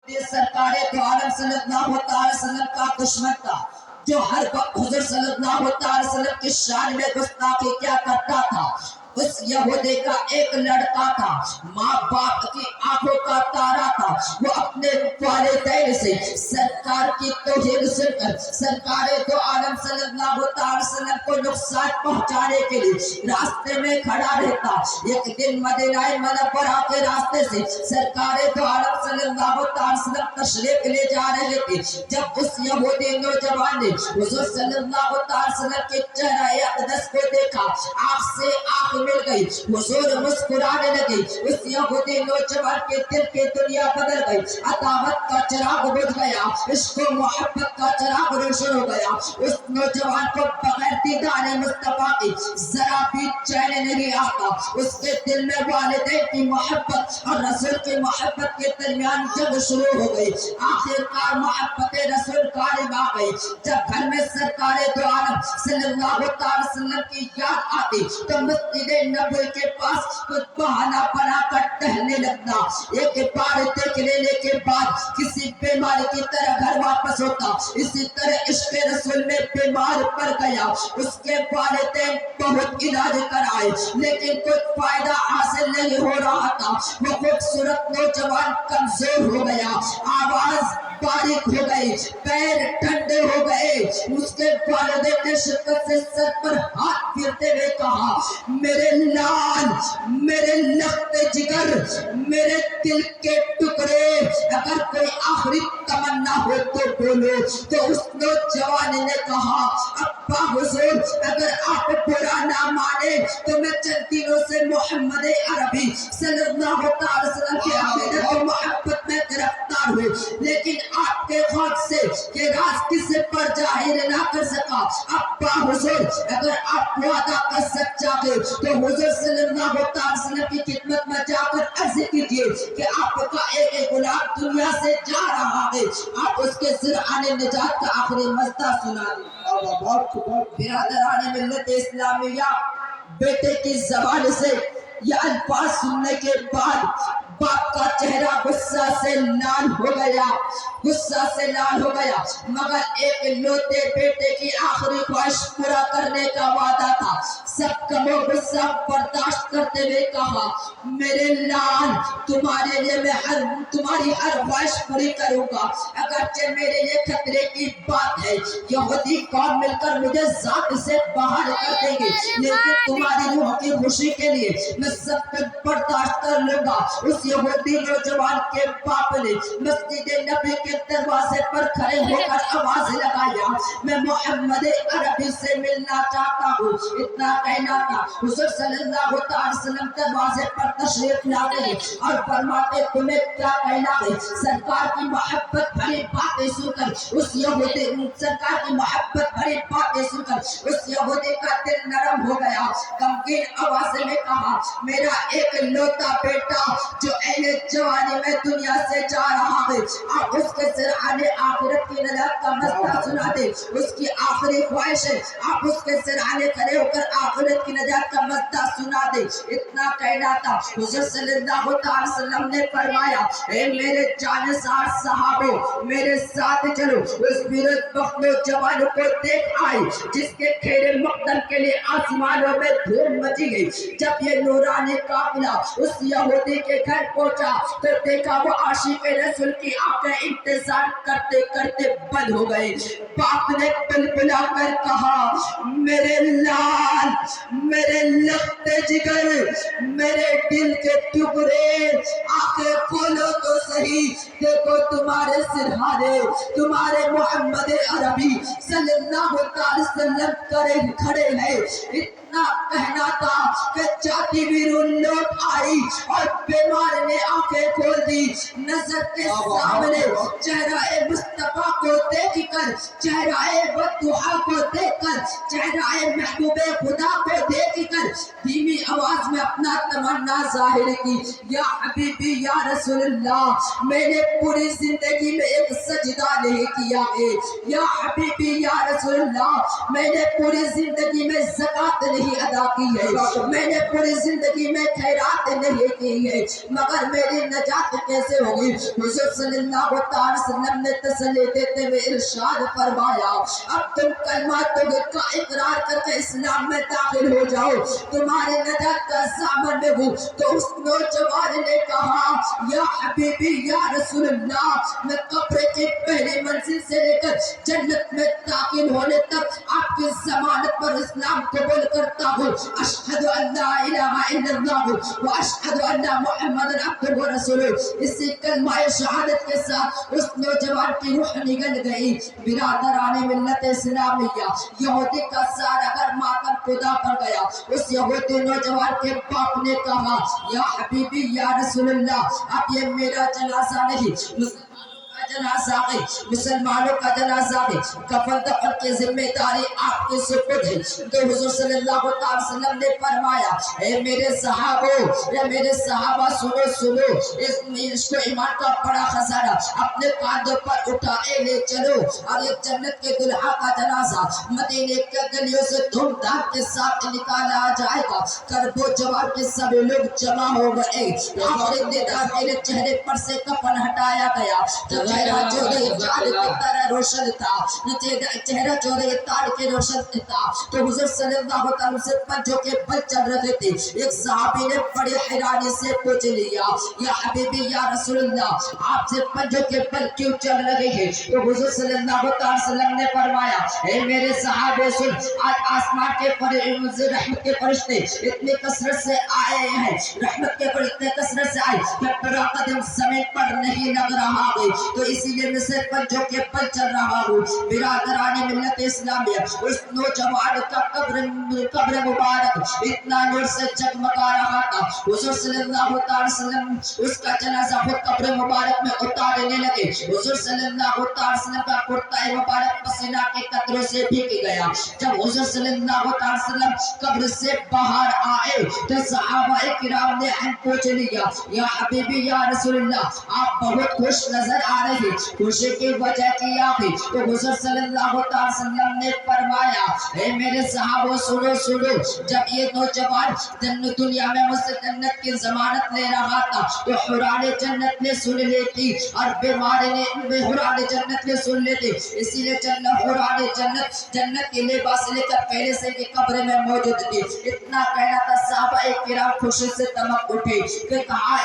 یہ سرکار دو عالم صلی اللہ علیہ وسلم کا دشمن تھا جو ہر وقت حضور صلی اللہ علیہ وسلم کی شان میں گستاخی کیا کرتا تھا۔ اس یہودی کا ایک لڑکا تھا، ماں باپ کی آنکھوں کا تارا تھا، وہ اپنے والدین سے سرکار کی توہین سن کر سرکار دو عالم صلی اللہ علیہ وسلم کو نقصان پہنچانے کے لیے راستے میں کھڑا رہتا۔ ایک دن مدینہ منورہ کے راستے سے سرکار دو عالم صلی اللہ علیہ وسلم تشریف لے جا رہے تھے، جب اس یہودی نوجوان نے حضور صلی اللہ علیہ وسلم کے چہرہ اقدس کو دیکھا، آنکھ سے آنکھ مل گئی، حضور مسکرانے لگے۔ اس یہودی نوجوان کے دل کی دنیا بدل گئی، عداوت کا چراغ بجھ گیا، عشق و محبت کا چراغ روشن ہو گیا۔ اس نوجوان کو بغیر دیدار مصطفیٰ کی ذرا بھی چین نہیں آتا۔ اس کے دل میں والدین کی محبت اور رسول کی محبت کے درمیان جنگ شروع ہو گئی۔ آخر کار محبت رسول غالب آ گئی۔ جب گھر میں سرکار دو عالم صلی اللہ علیہ وسلم کی یاد آتی تو مسجد نبوی کے پاس کچھ بہانہ بنا کر ٹہلنے لگتا۔ ایک بار دیکھ لینے کے بعد کسی بیماری کی طرح گھر واپس ہوتا۔ اسی طرح عشق رسول میں بیمار پڑ گیا۔ اس کے والدین بہت علاج کرائے لیکن کچھ فائدہ حاصل نہیں ہو رہا تھا۔ وہ خوبصورت نوجوان کمزور ہو گیا، آواز باریک ہو گئی، پیر ٹھنڈے ہو گئے۔ اس کے والدین نے شدت سے سر پر ہاتھ پھیرتے ہوئے کہا، میرے لال، میرے لخت جگر، میرے دل کے ٹکڑے، اگر کوئی آخری تمنا ہو تو بولو۔ تو اس نوجوان نے کہا، ابا حضور، اگر آپ برا نہ مانے تو میں چند دنوں سے محمد عربی صلی اللہ علیہ وسلم کی عقیدت و محبت میں گرفتار ہوں، لیکن آپ کے خوف سے یہ راز کسی پر ظاہر نہ کر سکا۔ ابا حضور، اگر آپ وعدہ کر سچا ہے تو حضور صلی اللہ علیہ وسلم کی خدمت میں جا کر عرض کیجئے کہ آپ کا ایک غلام دنیا سے جا رہا ہے، آپ اس کے سرعان نجات کا آخری مزدہ سنا دیں۔ برادران ملت اسلامیہ، بیٹے کی زبان سے یہ الفاظ سننے کے بعد باپ کا چہرہ غصہ سے لال ہو گیا، غصہ سے لال ہو گیا، مگر ایک لوتے بیٹے کی آخری خواہش پورا کرنے کا وعدہ تھا۔ سب کا وہ غصہ برداشت کرتے ہوئے کہا، میرے لال، تمہارے لیے میں تمہاری ہر خواہش پوری کروں گا، اگرچہ میرے لیے خطرے کی بات ہے، یہودی قوم مل کر مجھے ذات سے باہر کر دیں گے، لیکن تمہاری روح کی خوشی کے لیے میں سب کچھ برداشت کر لوں گا۔ اس یہودی نوجوان کے باپ نے مسجد نبی کے دروازے پر کھڑے ہو کر آواز لگایا، میں محمد عربی سے ملنا چاہتا ہوں۔ اتنا کہنا تھا، حضور صلی اللہ علیہ وسلم دروازے پر تشریف لاتے ہیں اور فرماتے، تمہیں کیا کہنا ہے؟ سرکار کی محبت بھری باتیں سن کر سرکار کی محبت بھری باتیں سن کر اس یہودی کا دل نرم ہو گیا۔ غمگین آواز میں کہا، میرا ایک لوتا بیٹا جو اہل جوانی میں دنیا سے جا رہا ہے، آپ اس کے سرعان آخرت کی نجات کا مزدہ سنا دے۔ اس کی آخری خواہش ہے آپ اس کے سرعانے کھڑے ہو کر آخرت کی نجات کا مزدہ سنا دے۔ اتنا کہنا تھا، حضور صلی اللہ علیہ وسلم نے فرمایا، اے میرے جانسار صحابوں، میرے ساتھ چلو۔ اس بیرت بخت نوجوان کو دیکھ آئی جس کے کھیرے مقتل کے لیے آسمانوں میں دھوم مچی گئی۔ جب یہ نورانی قافلہ اس یہودی کے گھر پہنچا تو دیکھا وہ عاشق رسول کی آنکھیں انتظار کرتے کرتے بند ہو گئی۔ باپ نے بلبلا کر کہا، میرے لال، میرے لخت جگر، میرے دل کے ٹکڑے، آنکھیں کھولو تو صحیح، دیکھو تمہارے سرہانے، تمہارے محمد عربی صلی اللہ علیہ وسلم کھڑے ہیں۔ اتنا کہنا تھا کہ جاتی بھی لوٹ آئی اور بیمار نے آنکھیں کھول دی۔ نظر کے سامنے چہرہ مصطفیٰ کو دیکھ کر، چہرہ بطوحہ کو دیکھ کر، چہرہ محبوب خدا کو دیکھ کر دھیمی آواز میں اپنا تمنا ظاہر کی، یا حبیبی یا رسول اللہ، میں نے پوری زندگی میں ایک سجدہ نہیں کیا ہے۔ یا حبیبی یا رسول اللہ، میں نے پوری زندگی میں زکوٰۃ نہیں ادا کی ہے, میں نے پوری زندگی میں خیرات نہیں کی ہے, مگر میری نجات کیسے ہوگی؟ حضور صلی اللہ علیہ وسلم نے تسلی دیتے ہوئے ارشاد فرمایا, اب تم کلمہ توحید کا اقرار کر کے اسلام میں داخل ہو جاؤ, تمہاری نجات کا ضامن میں ہوں. تو اس نوجوان نے کہا, یا حبیبی یا رسول اللہ, میں قبر کی پہلی منزل سے لے کر جنت میں داخل ہونے تک آپ کی ضمانت پر اسلام قبول کرتا ہوں. اشہد ان لا الہ الا اللہ و اشہد ان محمد عبدہ و رسولہ. اسی کلمہ شہادت کے ساتھ اس نوجوان کی روح نکل گئی. برادران ملت اسلامیہ, یہودی کا سارا گھر ماتم خدا پر گیا. اس یہودی نوجوان کے باپ نے کہا, یا حبیبی یا رسول اللہ, اب یہ میرا جنازہ نہیں, جنازہ ہے, مسلمانوں کا جنازہ ہے, کفن دفن کی ذمہ داری آپ کے سپرد ہے. تو حضور صلی اللہ علیہ وسلم نے فرمایا, اے میرے صحابہ سنو, اس کو ایمان کا بڑا خزانہ اپنے کاندھوں پر اٹھائے لے چلو, اور یہ جنت کے دلہا کا جنازہ مدینے کے گلیوں سے دھوم دھام کے ساتھ نکالا جائے گا. کربو جواب کے سب لوگ جمع ہو گئے. آخری دیدار کے چہرے پر سے کفن ہٹایا گیا. چہرہ چودہ چار کی طرح روشن تھا, چہرہ چودہ تار کے روشن تھا. تو حضور صلی اللہ علیہ وسلم سے پنجوں کے بل چل رہے تھے. ایک صحابی نے بڑی حیرانی سے پوچھ لیا, یا حبیبی یا رسول اللہ, آپ سے پنجوں کے بل کیوں چل رہے ہیں؟ تو حضور صلی اللہ علیہ وسلم نے فرمایا, اے میرے صحابے سن, آج آسمان کے رحمت کے فرشتے اتنی کثرت سے آئے ہیں, رحمت کے فرشتے کثرت سے آئے کہ پورا قدم زمین پر نہیں لگ رہا ہے, تو اسی لیے میں سے پنجوں کے پل چل رہا ہوں. برادران ملت اسلامیہ, اس نوجوان کا قبر مبارک اتنا نور سے جگمگا رہا تھا. حضور صلی اللہ علیہ وسلم اس کا جنازہ خود قبر مبارک میں اتارنے لگے. حضور صلی اللہ علیہ وسلم کا کرتا مبارک پسینہ کے قطروں سے بھیگ گیا. جب حضور صلی اللہ علیہ وسلم قبر سے باہر آئے تو صحابہ کرام نے پوچھ لیا, یا حبیبی یا رسول اللہ, آپ بہت خوش نظر آ رہے, خوشی کی وجہ کیا ہے؟ تو حضور صلی اللہ علیہ وسلم نے فرمایا, اے میرے صحابہ سنو, جب یہ نوجوان دنیا میں مجھ سے جنت کی ضمانت لے رہا تھا تو حوران جنت نے سن لیتی, اور بیماری نے حوران جنت نے سن لیتی. اسی لیے حوران جنت کے لباس لے کر پہلے سے کی قبر میں موجود تھی. اتنا کہنا تھا, صحابہ کرام خوشی سے دمک اٹھے کہ کہا,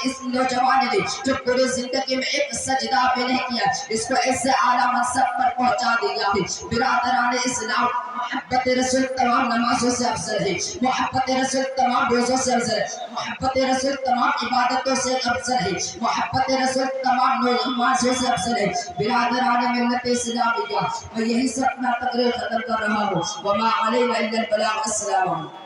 اس نوجوان نے جو پوری زندگی میں ایک سجدہ بھی نہیں کیا, اس کو ایسے اعلیٰ منصب پر پہنچا دیا ہے. برادران اسلام, محبت رسول تمام نمازوں سے افضل ہے, محبت رسول تمام روزوں سے افضل ہے, محبت رسول تمام عبادتوں سے افضل ہے, محبت رسول تمام نمازوں سے افضل ہے. برادران ملت اسلامیہ, میں یہی سے اپنا تقریر ختم کر رہا ہوں. وما علینا الا البلاغ. السلام علیکم.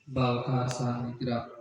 باوقار صاحب